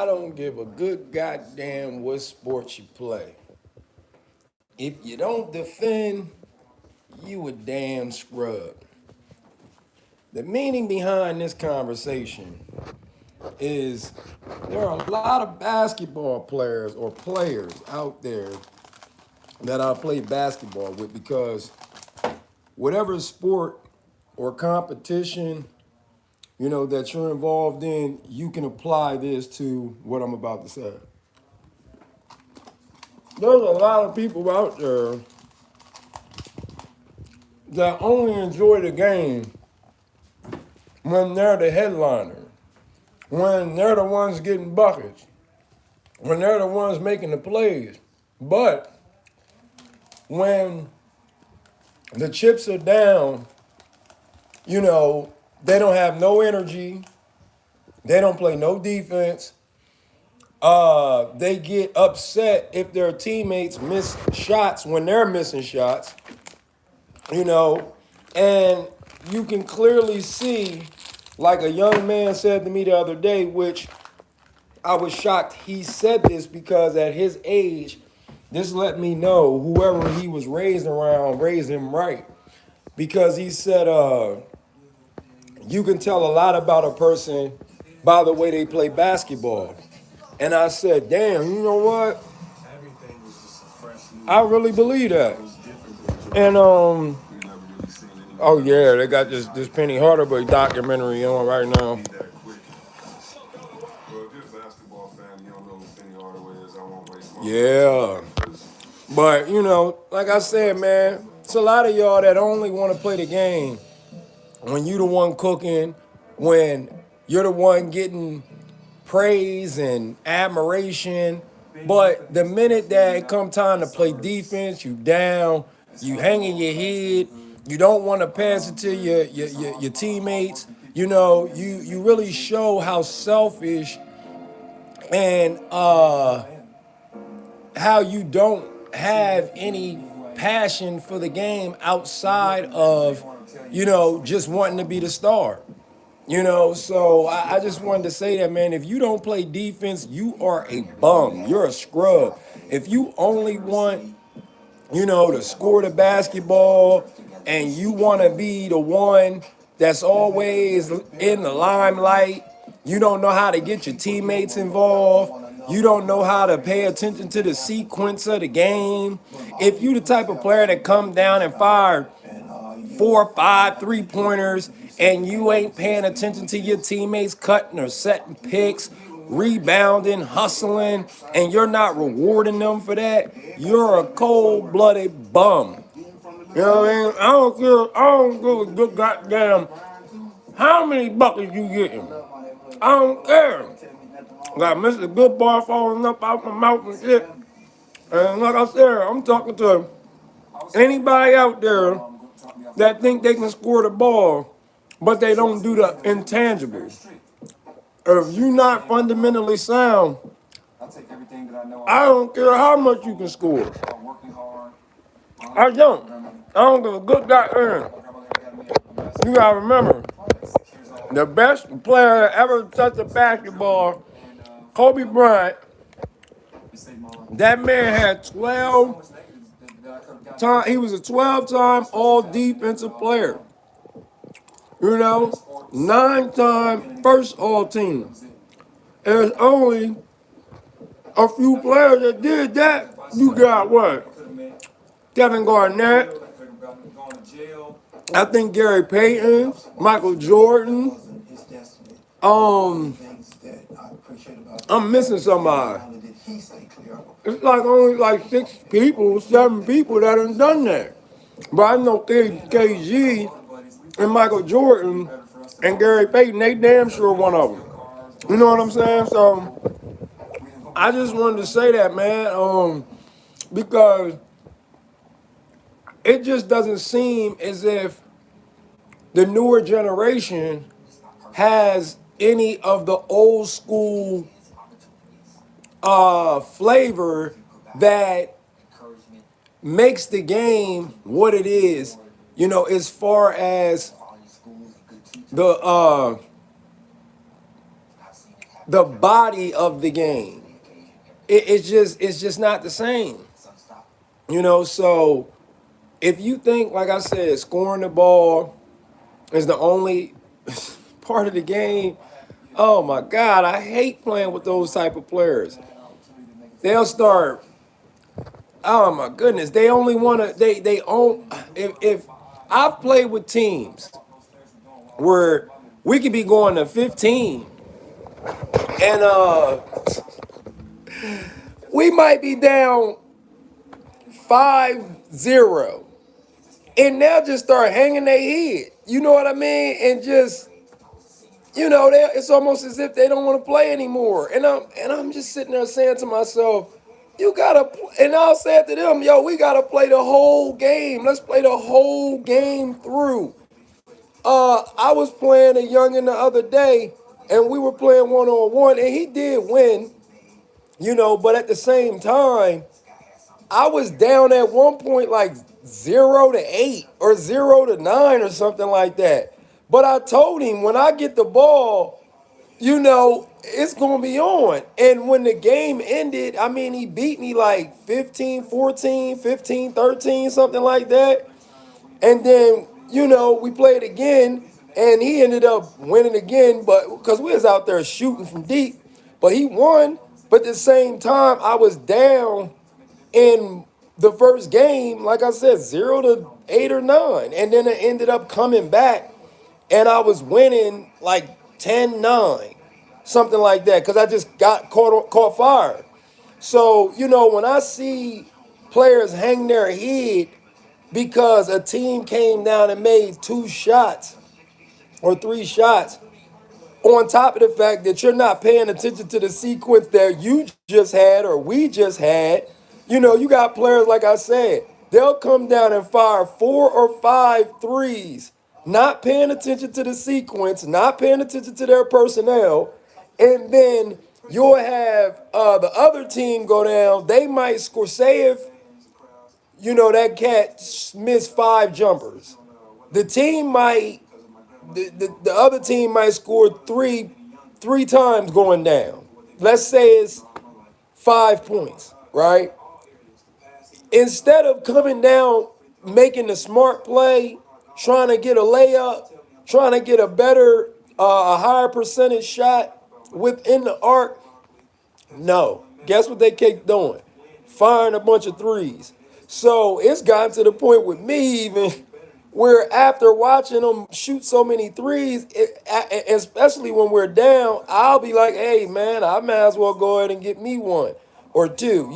don't give a good goddamn what sport you play. If you don't defend, you a damn scrub. The meaning behind this conversation is there are a lot of basketball players or players out there that I play basketball with because whatever sport or competition that you're involved in, you can apply this to what I'm about to say. There's a lot of people out there that only enjoy the game when they're the headliner, when they're the ones getting buckets, when they're the ones making the plays. But when the chips are down, they don't have no energy. They don't play no defense. They get upset if their teammates miss shots when they're missing shots, and you can clearly see, like a young man said to me the other day, which I was shocked he said this because at his age, this let me know whoever he was raised around raised him right. Because he said, you can tell a lot about a person by the way they play basketball. And I said, damn, you know what? I really believe that. And oh yeah, they got this Penny Hardaway documentary on right now. Yeah. But, like I said, man, it's a lot of y'all that only want to play the game when you the one cooking, when you're the one getting praise and admiration. But the minute that it come time to play defense, you down, you hanging your head, you don't want to pass it to your teammates. You really show how selfish and how you don't have any passion for the game outside of, just wanting to be the star. So I just wanted to say that, man, if you don't play defense, you are a bum. You're a scrub. If you only want, to score the basketball and you want to be the one that's always in the limelight, you don't know how to get your teammates involved. You don't know how to pay attention to the sequence of the game. If you the type of player that come down and fire 4 or 5 3-pointers and you ain't paying attention to your teammates cutting or setting picks, rebounding, hustling, and you're not rewarding them for that, you're a cold-blooded bum. You know what I mean? I don't give a good goddamn how many buckets you getting. I don't care. Got Mr. Good Boy falling up out my mouth and shit. And like I said, I'm talking to anybody out there that think they can score the ball, but they don't do the intangibles. If you're not fundamentally sound, I don't care how much you can score. I don't. I don't give a good goddamn. You gotta remember, the best player that ever touched a basketball, Kobe Bryant, that man had 12 times, he was a 12-time all defensive player. 9-time first all team. There's only a few players that did that. You got what? Kevin Garnett. I think Gary Payton, Michael Jordan. I'm missing somebody. It's like only like 6 people, 7 people that have done that. But I know KG and Michael Jordan and Gary Payton, they damn sure one of them. You know what I'm saying? So I just wanted to say that, man, because it just doesn't seem as if the newer generation has any of the old school flavor that makes the game what it is, as far as the the body of the game. It's just not the same. So if you think, like I said, scoring the ball is the only part of the game, oh my God, I hate playing with those type of players. They'll start. Oh my goodness, they only want to. They own. If I've played with teams where we could be going to 15, and we might be down 5-0, and they'll just start hanging their head. You know what I mean? And just it's almost as if they don't want to play anymore. And I'm just sitting there saying to myself, you gotta. And I'll say it to them, yo, we gotta play the whole game. Let's play the whole game through. I was playing a youngin the other day, and we were playing 1-on-1, and he did win. But at the same time, I was down at one point like 0-8 or 0-9 or something like that. But I told him when I get the ball, it's going to be on. And when the game ended, I mean, he beat me like 15-14, 15-13, something like that. And then, we played again, and he ended up winning again, but because we was out there shooting from deep, but he won. But at the same time, I was down in the first game, like I said, 0-8 or 9. And then it ended up coming back, and I was winning like 10-9, something like that, because I just got caught fire. So, when I see players hang their head because a team came down and made 2 shots or 3 shots, on top of the fact that you're not paying attention to the sequence that you just had or we just had, you got players, like I said, they'll come down and fire 4 or 5 threes, not paying attention to the sequence, not paying attention to their personnel, and then you'll have the other team go down. They might score. Say if that cat missed 5 jumpers, the team might the other team might score three times going down. Let's say it's 5 points, right? Instead of coming down, making the smart play, trying to get a layup, trying to get a higher percentage shot within the arc, no. Guess what they keep doing? Firing a bunch of threes. So it's gotten to the point with me even where after watching them shoot so many threes, especially when we're down, I'll be like, hey, man, I might as well go ahead and get me one or two,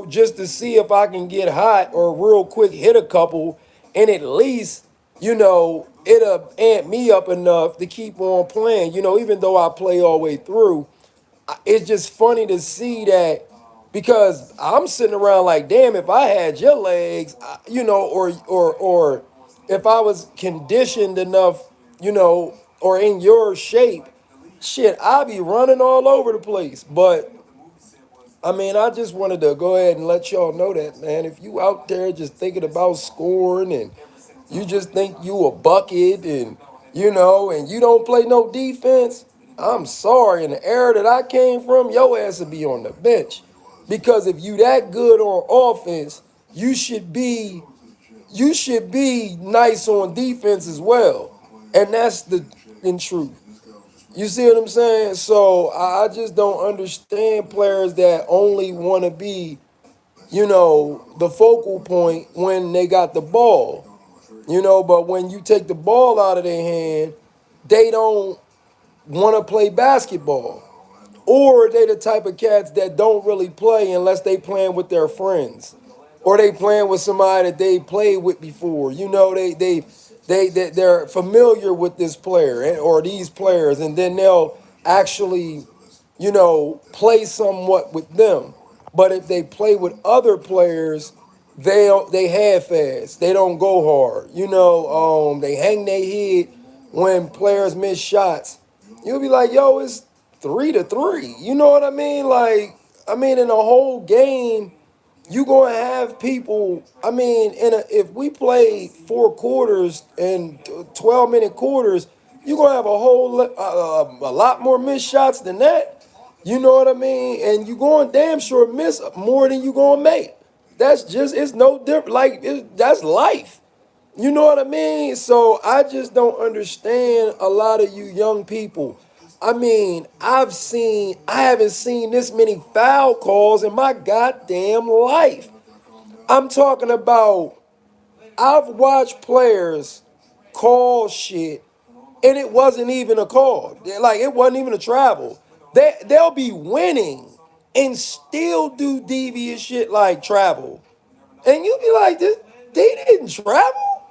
just to see if I can get hot or real quick hit a couple, and at least, it'll amp me up enough to keep on playing, even though I play all the way through. It's just funny to see that because I'm sitting around like, damn, if I had your legs, or if I was conditioned enough, or in your shape, shit, I'd be running all over the place. But I mean, I just wanted to go ahead and let y'all know that, man. If you out there just thinking about scoring and you just think you a bucket and you don't play no defense, I'm sorry. In the era that I came from, your ass would be on the bench. Because if you that good on offense, you should be nice on defense as well. And that's the in truth. You see what I'm saying? So I just don't understand players that only want to be, the focal point when they got the ball. But when you take the ball out of their hand, they don't want to play basketball. Or they the type of cats that don't really play unless they playing with their friends. Or they playing with somebody that they played with before. They're familiar with this player or these players, and then they'll actually, play somewhat with them. But if they play with other players, they half-ass. They don't go hard. They hang their head when players miss shots. You'll be like, yo, it's 3-3. You know what I mean? Like, in a whole game, you gonna have people. If we play 4 quarters and 12-minute quarters, you gonna have a lot more missed shots than that. You know what I mean? And you going damn sure miss more than you gonna make. That's just it's no different. Like that's life. You know what I mean? So I just don't understand a lot of you young people. I mean, I haven't seen this many foul calls in my goddamn life. I'm talking about, I've watched players call shit and it wasn't even a call. Like it wasn't even a travel. They'll be winning and still do devious shit like travel. And you be like, this they didn't travel?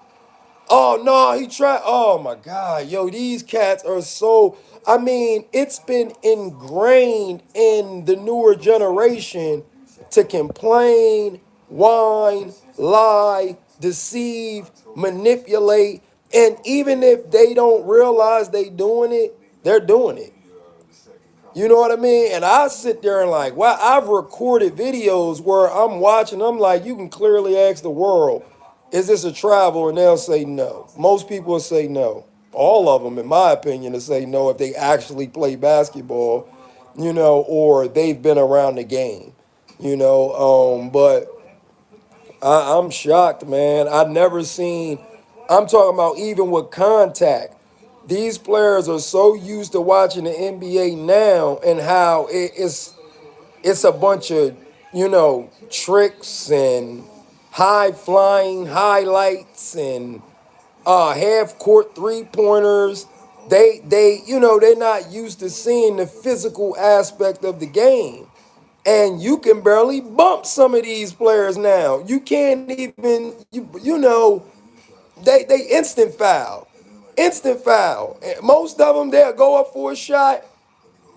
Oh no, he tried. Oh my God, yo, these cats are so. I mean, it's been ingrained in the newer generation to complain, whine, lie, deceive, manipulate, and even if they don't realize they doing it, they're doing it. You know what I mean? And I sit there and like, wow, I've recorded videos where I'm watching, I'm like, you can clearly ask the world, is this a travel? And they'll say no. Most people will say no. All of them, in my opinion, will say no if they actually play basketball, or they've been around the game, but I'm shocked, man. I never seen. I'm talking about even with contact. These players are so used to watching the NBA now and how it's a bunch of tricks and high flying highlights and half court 3 pointers. They're not used to seeing the physical aspect of the game. And you can barely bump some of these players now. You can't even they instant foul. Instant foul. And most of them they'll go up for a shot.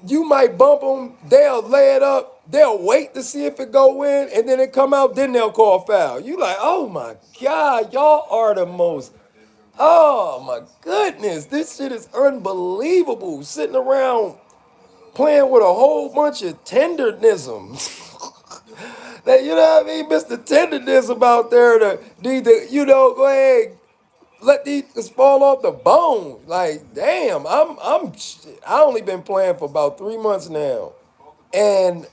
You might bump them, they'll lay it up, they'll wait to see if it go in, and then it come out, then they'll call foul. You like, oh my God, y'all are the most. Oh my goodness, this shit is unbelievable. Sitting around playing with a whole bunch of tendernisms. That you know what I mean, Mr. Tendernism out there to need to, go ahead, let these fall off the bone. Like, damn, I only been playing for about 3 months now. And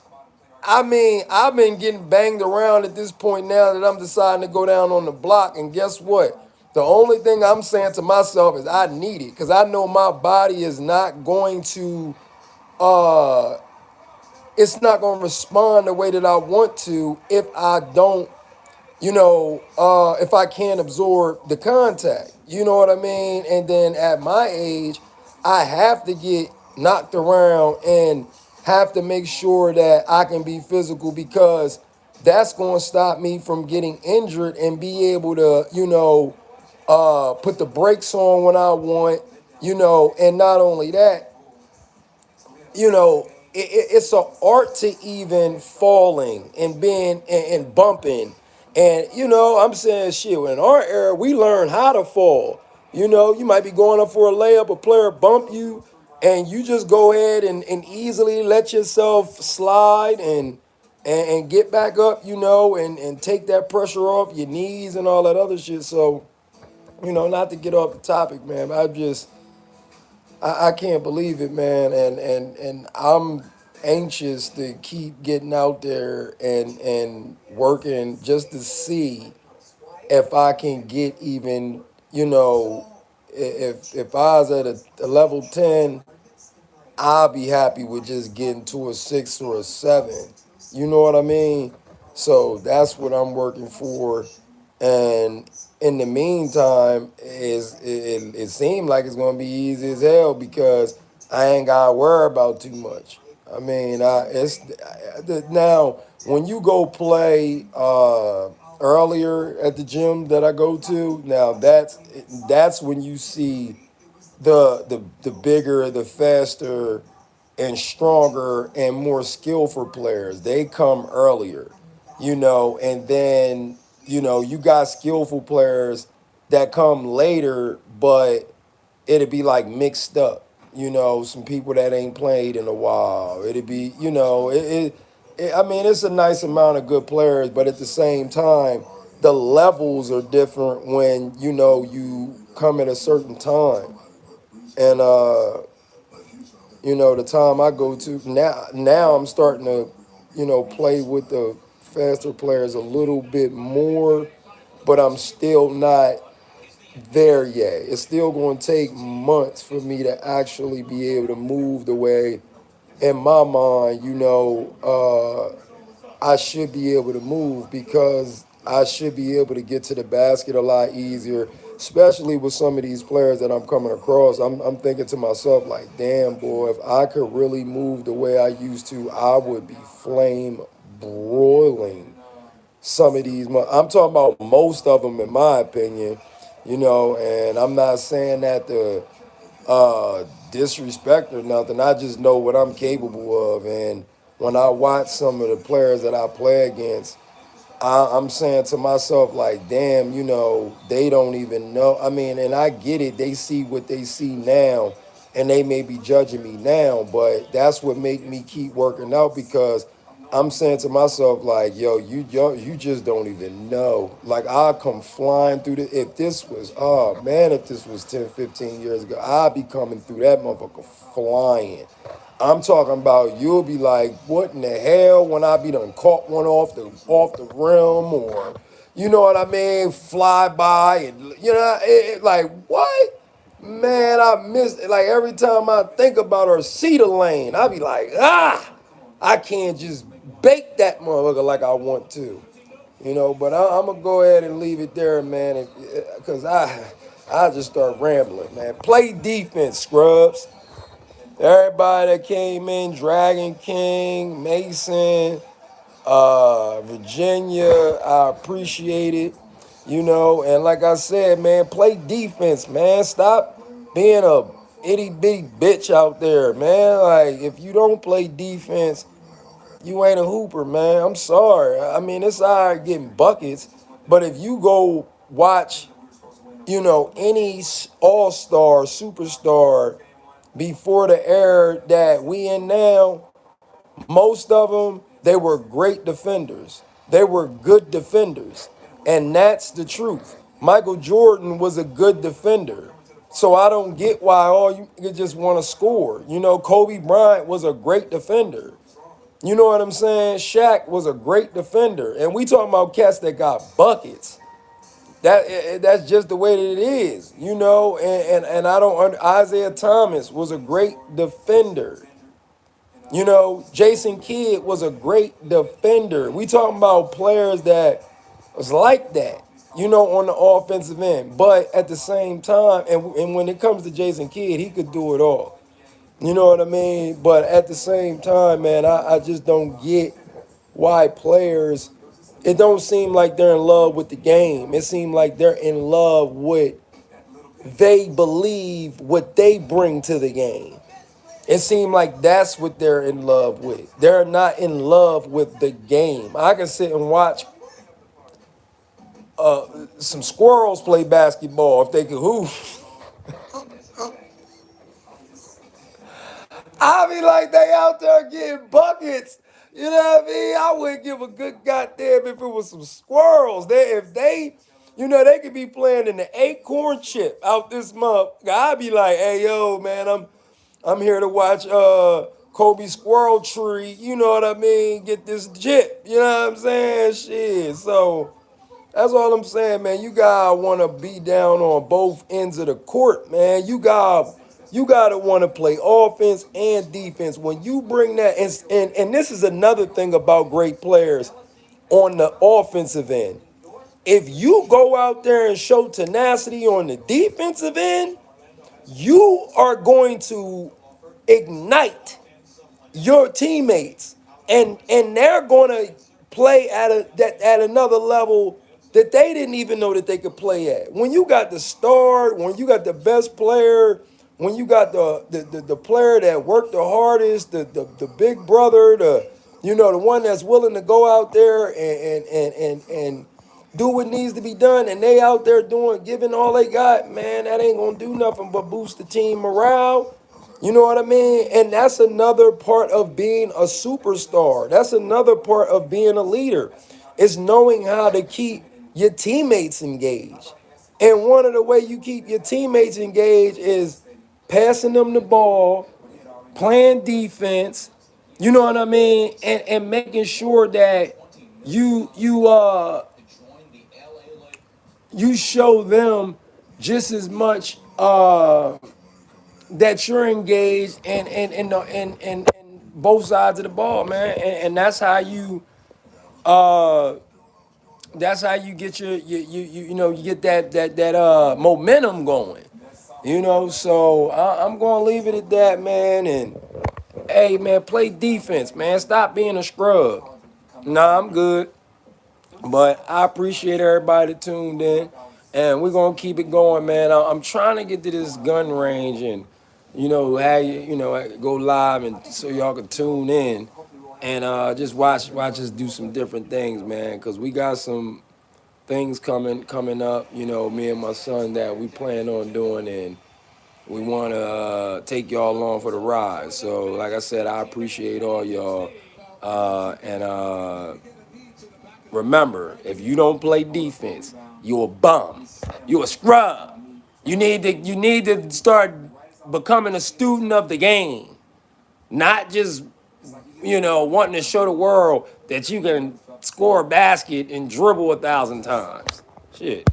I mean, I've been getting banged around at this point now that I'm deciding to go down on the block. And guess what? The only thing I'm saying to myself is I need it because I know my body is not going to uh it's not going to respond the way that I want to if I don't, if I can't absorb the contact. You know what I mean? And then at my age, I have to get knocked around and have to make sure that I can be physical because that's going to stop me from getting injured and be able to, put the brakes on when I want, and not only that, it's an art to even falling and being and bumping. And I'm saying shit. In our era, we learn how to fall. You might be going up for a layup, a player bump you, and you just go ahead and easily let yourself slide and get back up, and take that pressure off your knees and all that other shit. So, not to get off the topic, man, but I can't believe it, man, and I'm anxious to keep getting out there and working just to see if I can get even, if I was at a level 10, I'll be happy with just getting to a 6 or a 7. You know what I mean? So that's what I'm working for. And in the meantime, it seemed like it's gonna be easy as hell because I ain't gotta worry about too much. I mean, now when you go play earlier at the gym that I go to, now that's when you see the bigger, the faster, and stronger and more skillful players. They come earlier, and then you got skillful players that come later, but it'd be like mixed up. Some people that ain't played in a while. It'd be, I mean, it's a nice amount of good players, but at the same time, the levels are different when you come at a certain time. And The time I go to now I'm starting to, play with the faster players a little bit more, but I'm still not there yet. It's still going to take months for me to actually be able to move the way, in my mind, I should be able to move, because I should be able to get to the basket a lot easier, especially with some of these players that I'm coming across. I'm thinking to myself, like, damn, boy, if I could really move the way I used to, I would be flame broiling some of these. I'm talking about most of them, in my opinion, and I'm not saying that to disrespect or nothing. I just know what I'm capable of. And when I watch some of the players that I play against, I'm saying to myself, like, damn, they don't even know. I mean, and I get it. They see what they see now, and they may be judging me now, but that's what make me keep working out, because I'm saying to myself, like, yo, you just don't even know. Like, I come flying through the. If this was, oh man, if this was 10, 15 years ago, I'd be coming through that motherfucker flying. I'm talking about, you'll be like, what in the hell, when I be done caught one off the rim, or you know what I mean, fly by, and like, what? Man, I miss it. Like, every time I think about or see the lane, I be like, I can't just bake that motherfucker like I want to. But I'm gonna go ahead and leave it there, man, because I just start rambling, man. Play defense, scrubs. Everybody that came in, Dragon King, Mason, Virginia, I appreciate it. And like I said, man, play defense, man. Stop being a itty bitty bitch out there, man. Like, if you don't play defense, you ain't a hooper, man. I'm sorry. I mean, it's all right getting buckets, but if you go watch, any all-star, superstar before the era that we in now, most of them, they were great defenders. They were good defenders. And that's the truth. Michael Jordan was a good defender. So I don't get why all you just want to score. Kobe Bryant was a great defender. You know what I'm saying? Shaq was a great defender. And we talking about cats that got buckets. That's just the way that it is, and I don't Isaiah Thomas was a great defender. Jason Kidd was a great defender. We talking about players that was like that, on the offensive end. But at the same time, and when it comes to Jason Kidd, he could do it all. You know what I mean? But at the same time, man, I just don't get why players, it don't seem like they're in love with the game. It seems like they're in love with, they believe what they bring to the game. It seems like that's what they're in love with. They're not in love with the game. I can sit and watch some squirrels play basketball if they could hoop. I be like, they out there getting buckets. You know what I mean? I wouldn't give a good goddamn if it was some squirrels. If they, they could be playing in the acorn chip out this month. I'd be like, hey, yo, man, I'm here to watch Kobe Squirrel Tree. You know what I mean? Get this chip. You know what I'm saying? Shit. So that's all I'm saying, man. You gotta want to be down on both ends of the court, man. You gotta want to play offense and defense. When you bring that, and this is another thing about great players on the offensive end. If you go out there and show tenacity on the defensive end, you are going to ignite your teammates, and they're going to play at another level that they didn't even know that they could play at. When you got the star, when you got the best player, when you got the player that worked the hardest, the big brother, the one that's willing to go out there and do what needs to be done, and they out there giving all they got, man, that ain't gonna do nothing but boost the team morale. You know what I mean? And that's another part of being a superstar. That's another part of being a leader, is knowing how to keep your teammates engaged. And one of the way you keep your teammates engaged is passing them the ball, playing defense, you know what I mean, and making sure that you show them just as much that you're engaged in both sides of the ball, man, and that's how you get you get that momentum going, So I'm gonna leave it at that, man. And hey, man, play defense, man. Stop being a scrub. Nah, I'm good. But I appreciate everybody that tuned in, and we're gonna keep it going, man. I'm trying to get to this gun range and have go live and so y'all can tune in and just watch us do some different things, man. Cause we got some things coming up. Me and my son that we plan on doing, and we want to take y'all along for the ride. So, like I said, I appreciate all y'all, and remember, if you don't play defense, you a bum. You a scrub. You need to start becoming a student of the game, not just wanting to show the world that you can score a basket and dribble 1,000 times. Shit.